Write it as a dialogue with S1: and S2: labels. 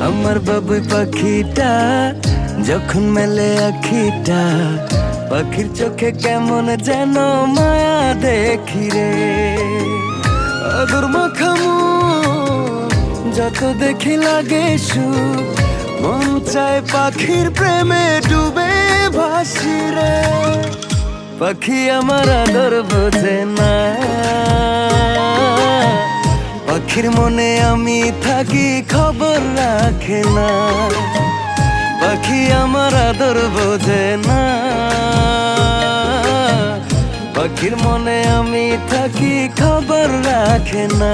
S1: আমার বাবুই পাখিটা যখন মেলে আখিটা, পাখির চোখে কেমন যেন মায়া দেখি রে। আদর মাখামু যত দেখি লাগে সুখ, মন চায় পাখির প্রেমে ডুবে ভাসি রে। পাখি আমার আদর বোঝে না, পাখির মনে আমি থাকি খবর রাখে না। পাখি আমার আদর বোঝে না, পাখির মনে আমি থাকি খবর রাখে না।